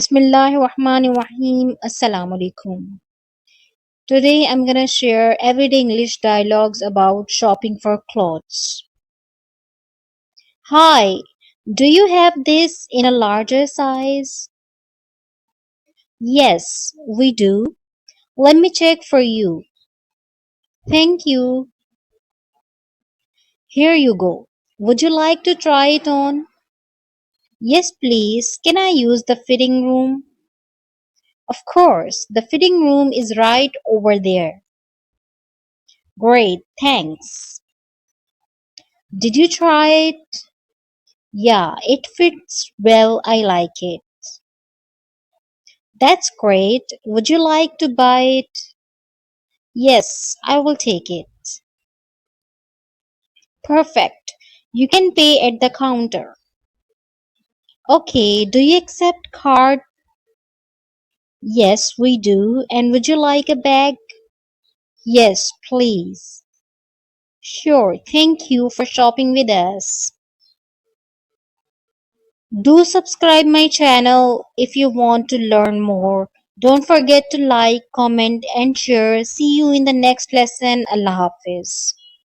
Bismillahirrahmanirrahim. Assalamu alaikum. Today I'm gonna share everyday English dialogues about shopping for clothes. Hi, do you have this in a larger size? Yes, we do. Let me check for you. Thank you. Here you go. Would you like to try it on? Yes, please. Can I use the fitting room? Of course, the fitting room is right over there. Great, thanks. Did you try it? Yeah, it fits well. I like it. That's great. Would you like to buy it? Yes, I will take it. Perfect. You can pay at the counter. Okay, do you accept card? Yes, we do. And would you like a bag? Yes, please. Sure, thank you for shopping with us. Do subscribe my channel if you want to learn more. Don't forget to like, comment and share. See you in the next lesson. Allah Hafiz.